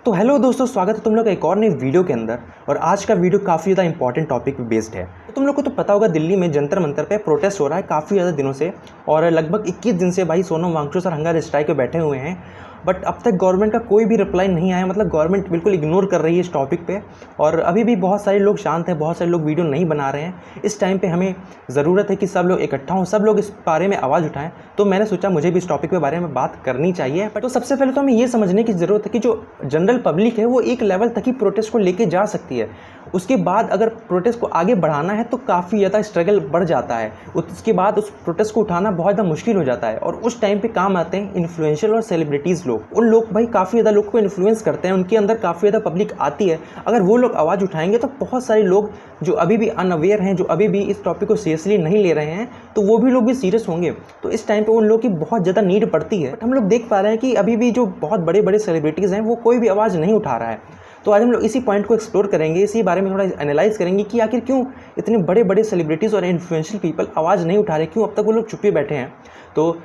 तो हेलो दोस्तों, स्वागत है तुम लोग का एक और नई वीडियो के अंदर। और आज का वीडियो काफ़ी ज़्यादा इंपॉर्टेंट टॉपिक पे बेस्ड है। तो तुम लोग को तो पता होगा, दिल्ली में जंतर मंतर पे प्रोटेस्ट हो रहा है काफ़ी ज़्यादा दिनों से। और लगभग 21 दिन से भाई Sonam Wangchuk sir hunger strike पे बैठे हुए हैं। बट अब तक गवर्नमेंट का कोई भी रिप्लाई नहीं आया। मतलब गवर्नमेंट बिल्कुल इग्नोर कर रही है इस टॉपिक पे। और अभी भी बहुत सारे लोग शांत हैं, बहुत सारे लोग वीडियो नहीं बना रहे हैं। इस टाइम पे हमें ज़रूरत है कि सब लोग इकट्ठा हों, सब लोग इस बारे में आवाज़ उठाएं। तो मैंने सोचा मुझे भी इस टॉपिक के बारे में बात करनी चाहिए। तो सबसे पहले तो हमें ये समझने की ज़रूरत है कि जो जनरल पब्लिक है वो एक लेवल तक ही प्रोटेस्ट को लेके जा सकती है। उसके बाद अगर प्रोटेस्ट को आगे बढ़ाना है तो काफ़ी ज़्यादा स्ट्रगल बढ़ जाता है। उसके बाद उस प्रोटेस्ट को उठाना बहुत ज़्यादा मुश्किल हो जाता है। और उस टाइम पे काम आते हैं इन्फ्लुएंशियल और सेलिब्रिटीज़ लोग। उन लोग भाई काफ़ी ज़्यादा लोग को इन्फ्लुएंस करते हैं, उनके अंदर काफ़ी ज़्यादा पब्लिक आती है। अगर वो लोग आवाज़ उठाएंगे तो बहुत सारे लोग जो अभी भी अनअवेयर हैं, जो अभी भी इस टॉपिक को सीरियसली नहीं ले रहे हैं, तो वो भी लोग भी सीरियस होंगे। तो इस टाइम पे उन लोग की बहुत ज़्यादा नीड पड़ती है। बट हम लोग देख पा रहे हैं कि अभी भी जो बहुत बड़े बड़े सेलिब्रिटीज़ हैं वो कोई भी आवाज़ नहीं उठा रहा है। तो आज हम लोग इसी पॉइंट को एक्सप्लोर करेंगे, इसी बारे में थोड़ा एनालाइज करेंगे कि आखिर क्यों इतने बड़े बड़े सेलिब्रिटीज़ और इन्फ्लुएंशियल पीपल आवाज़ नहीं उठा रहे, क्यों अब तक वो लोग चुप्पे बैठे हैं। तो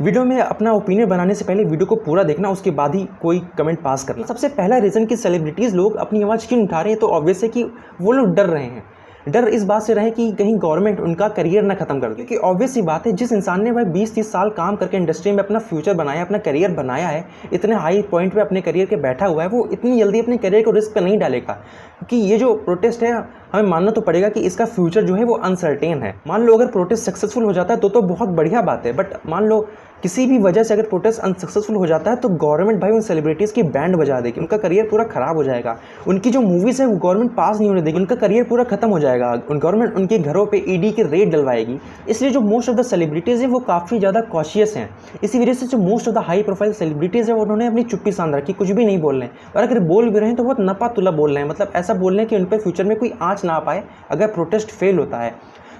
वीडियो में अपना ओपिनियन बनाने से पहले वीडियो को पूरा देखना, उसके बाद ही कोई कमेंट पास करना। सबसे पहला रीज़न कि सेलिब्रिटीज़ लोग अपनी आवाज़ क्यों उठा रहे हैं, तो ऑब्वियस है कि वो लोग डर रहे हैं। डर इस बात से रहे कि कहीं गवर्नमेंट उनका करियर ना खत्म कर दे। क्योंकि ऑब्वियस सी बात है, जिस इंसान ने भाई 20-30 साल काम करके इंडस्ट्री में अपना फ्यूचर बनाया, अपना करियर बनाया है, इतने हाई पॉइंट पे अपने करियर के बैठा हुआ है, वो इतनी जल्दी अपने करियर को रिस्क पे नहीं डालेगा। क्योंकि ये जो प्रोटेस्ट है, हमें मानना तो पड़ेगा कि इसका फ्यूचर जो है वो अनसर्टेन है। मान लो अगर प्रोटेस्ट सक्सेसफुल हो जाता है तो बहुत बढ़िया बात है। बट मान लो किसी भी वजह से अगर प्रोटेस्ट अनसक्सेसफुल हो जाता है तो गवर्नमेंट भाई उन सेलिब्रिटीज़ की बैंड बजा देगी, उनका करियर पूरा ख़राब हो जाएगा। उनकी जो मूवीज़ है वो गवर्नमेंट पास नहीं होने देगी, उनका करियर पूरा खत्म हो जाएगा। गवर्नमेंट उनके घरों पे ईडी की रेड डलवाएगी। इसलिए जो मोस्ट ऑफ द सेलिब्रिटीज़ हैं वो काफ़ी ज़्यादा कॉशियस हैं। इसी वजह से जो most of the high profile celebrities हैं उन्होंने अपनी चुप्पी साध रखी, कुछ भी नहीं बोल रहे हैं। और अगर बोल भी रहे हैं तो बहुत नपा तुला बोल रहे हैं। मतलब ऐसा बोल रहे हैं कि उन पर फ्यूचर में कोई आँच ना आ पाए अगर प्रोटेस्ट फेल होता है।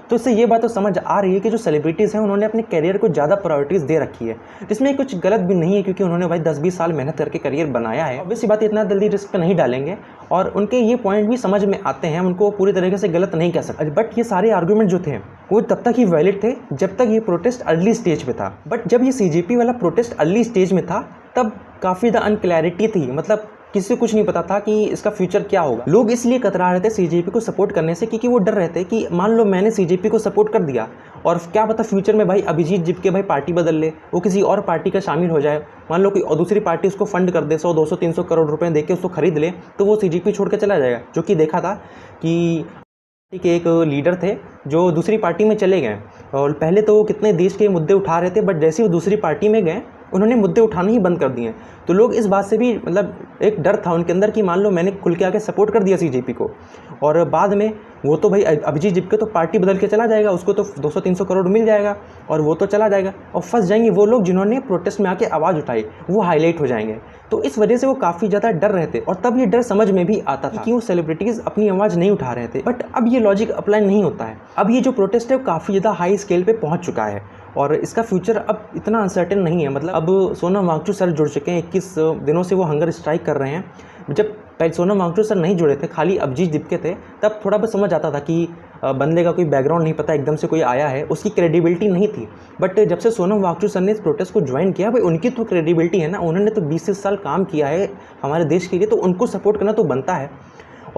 तो इससे ये बात तो समझ आ रही है कि जो सेलिब्रिटीज़ हैं उन्होंने अपने करियर को ज़्यादा प्रायोरिटीज़ दे रखी है, जिसमें कुछ गलत भी नहीं है। क्योंकि उन्होंने भाई 10-20 साल मेहनत करके करियर बनाया है। ऑब्वियस सी बात है, इतना जल्दी रिस्क पे नहीं डालेंगे। और उनके ये पॉइंट भी समझ में आते हैं, उनको पूरी तरीके से गलत नहीं कह सकते। बट ये सारे आर्गूमेंट जो थे वो तब तक ही वैलिड थे जब तक ये प्रोटेस्ट अर्ली स्टेज पे था। बट जब ये सीजेपी वाला प्रोटेस्ट अर्ली स्टेज में था तब काफ़ी ज़्यादा अनक्लैरिटी थी। मतलब किसी को कुछ नहीं पता था कि इसका फ्यूचर क्या होगा। लोग इसलिए कतरा रहे थे सीजेपी को सपोर्ट करने से क्योंकि वो डर रहे थे कि मान लो मैंने सीजेपी को सपोर्ट कर दिया और क्या पता फ्यूचर में भाई अभिजीत जिपके भाई पार्टी बदल ले, वो किसी और पार्टी का शामिल हो जाए। मान लो कोई और दूसरी पार्टी उसको फंड कर दे, 100-200-300 करोड़ रुपए दे के उसको खरीद ले, तो वो सीजेपी छोड़ के चला जाएगा। जो कि देखा था कि के एक लीडर थे जो दूसरी पार्टी में चले गए। और पहले तो वो कितने देश के मुद्दे उठा रहे थे, बट जैसे वो दूसरी पार्टी में गए उन्होंने मुद्दे उठाने ही बंद कर दिए। तो लोग इस बात से भी मतलब एक डर था उनके अंदर कि मान लो मैंने खुल के आके सपोर्ट कर दिया सीजेपी को और बाद में वो तो भाई अभिजीत जिपके तो पार्टी बदल के चला जाएगा, उसको तो 200-300 करोड़ मिल जाएगा और वो तो चला जाएगा और फंस जाएंगे वो लोग जिन्होंने प्रोटेस्ट में आके आवाज़ उठाई, वो हाईलाइट हो जाएंगे। तो इस वजह से वो काफ़ी ज़्यादा डर रहे थे। और तब ये डर समझ में भी आता था कि वो सेलिब्रिटीज़ अपनी आवाज़ नहीं उठा रहे थे। बट अब ये लॉजिक अप्लाई नहीं होता है। अब ये जो प्रोटेस्ट है वो काफ़ी ज़्यादा हाई स्केल पे पहुंच चुका है और इसका फ्यूचर अब इतना अनसर्टेन नहीं है। मतलब अब सोनम वांगचुक सर जुड़ चुके हैं, 21 दिनों से वो हंगर स्ट्राइक कर रहे हैं। जब पहले सोनम वांगचुक सर नहीं जुड़े थे, खाली अभिजीत जिपके थे, तब थोड़ा बहुत समझ आता था कि बंदे का कोई बैकग्राउंड नहीं पता, एकदम से कोई आया है, उसकी क्रेडिबिलिटी नहीं थी। बट जब से सोनम वांगचुक सर ने इस प्रोटेस्ट को ज्वाइन किया, भाई उनकी तो क्रेडिबिलिटी है ना, उन्होंने तो 20 साल काम किया है हमारे देश के लिए, तो उनको सपोर्ट करना तो बनता है।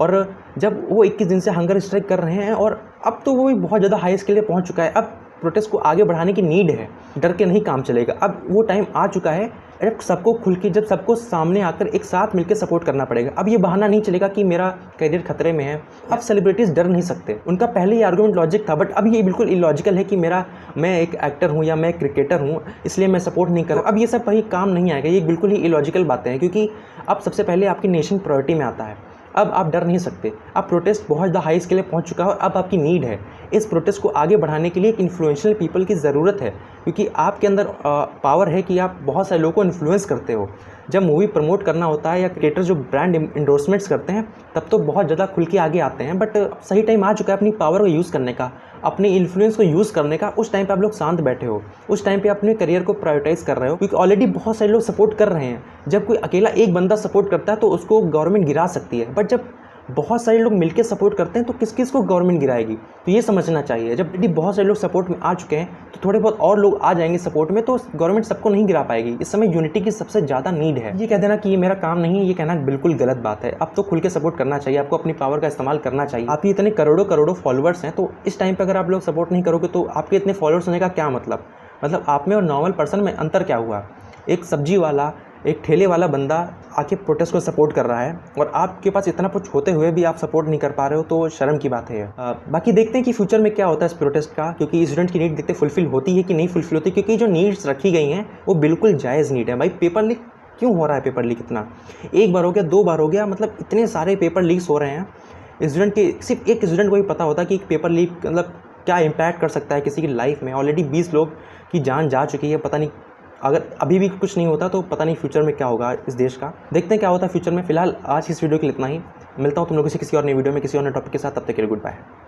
और जब वो 21 दिन से हंगर स्ट्राइक कर रहे हैं और अब तो वो भी बहुत ज़्यादा हाई स्केल पे पहुंच चुका है। अब प्रोटेस्ट को आगे बढ़ाने की नीड है, डर के नहीं काम चलेगा। अब वो टाइम आ चुका है जब सबको खुल के, जब सबको सामने आकर एक साथ मिलकर सपोर्ट करना पड़ेगा। अब ये बहाना नहीं चलेगा कि मेरा करियर खतरे में है। अब सेलिब्रिटीज़ डर नहीं सकते। उनका पहले ही आर्गूमेंट लॉजिक था, बट अब ये बिल्कुल इलॉजिकल है कि मैं एक एक्टर हूँ या मैं एक क्रिकेटर हूँ इसलिए मैं सपोर्ट नहीं करूँ। अब ये सब कहीं काम नहीं आएगा। ये बिल्कुल ही इलॉजिकल बातें हैं क्योंकि अब सबसे पहले आपकी नेशन प्रायोरिटी में आता है। अब आप डर नहीं सकते। अब प्रोटेस्ट बहुत ज़्यादा हाई स्केल पे पहुंच चुका है और अब आपकी नीड है इस प्रोटेस्ट को आगे बढ़ाने के लिए एक इन्फ्लुएंशियल पीपल की ज़रूरत है। क्योंकि आपके अंदर पावर है कि आप बहुत सारे लोगों को इन्फ्लुएंस करते हो। जब मूवी प्रमोट करना होता है या क्रिएटर जो ब्रांड इंडोर्समेंट्स करते हैं तब तो बहुत ज़्यादा खुल के आगे आते हैं। बट सही टाइम आ चुका है अपनी पावर को यूज़ करने का, अपने इन्फ्लुएंस को यूज़ करने का। उस टाइम पे आप लोग शांत बैठे हो, उस टाइम पे अपने करियर को प्रायोरिटाइज कर रहे हो क्योंकि ऑलरेडी बहुत सारे लोग सपोर्ट कर रहे हैं। जब कोई अकेला एक बंदा सपोर्ट करता है तो उसको गवर्नमेंट गिरा सकती है, बट जब बहुत सारे लोग मिलकर सपोर्ट करते हैं तो किस किस को गवर्नमेंट गिराएगी। तो ये समझना चाहिए, जब यदि बहुत सारे लोग सपोर्ट में आ चुके हैं तो थोड़े बहुत और लोग आ जाएंगे सपोर्ट में, तो गवर्नमेंट सबको नहीं गिरा पाएगी। इस समय यूनिटी की सबसे ज़्यादा नीड है। ये कह देना कि ये मेरा काम नहीं है, ये कहना बिल्कुल गलत बात है। अब तो खुल के सपोर्ट करना चाहिए, आपको अपनी पावर का इस्तेमाल करना चाहिए। आपकी इतने करोड़ों करोड़ों फॉलोअर्स हैं, तो इस टाइम पर अगर आप लोग सपोर्ट नहीं करोगे तो आपके इतने फॉलोअर्स होने का क्या मतलब आप में और नॉर्मल पर्सन में अंतर क्या हुआ। एक सब्जी वाला, एक ठेले वाला बंदा आके प्रोटेस्ट को सपोर्ट कर रहा है और आपके पास इतना कुछ होते हुए भी आप सपोर्ट नहीं कर पा रहे हो, तो शर्म की बात है। बाकी देखते हैं कि फ्यूचर में क्या होता है इस प्रोटेस्ट का, क्योंकि स्टूडेंट की नीड देखते फुलफिल होती है कि नहीं फुलफिल होती, क्योंकि जो नीड्स रखी गई हैं वो बिल्कुल जायज़ नीड है। भाई पेपर लीक क्यों हो रहा है? पेपर लीक इतना, एक बार हो गया, 2 बार हो गया, मतलब इतने सारे पेपर लीक्स हो रहे हैं। स्टूडेंट के सिर्फ एक स्टूडेंट को ही पता होता है कि एक पेपर लीक मतलब क्या इम्पैक्ट कर सकता है किसी की लाइफ में। ऑलरेडी 20 लोग की जान जा चुकी है। पता नहीं अगर अभी भी कुछ नहीं होता तो पता नहीं फ्यूचर में क्या होगा इस देश का। देखते हैं क्या होता है फ्यूचर में। फिलहाल आज इस वीडियो के लिए इतना ही। मिलता हूँ तुम लोगों से किसी और नई वीडियो में किसी और नए टॉपिक के साथ। तब तक के लिए गुड बाय।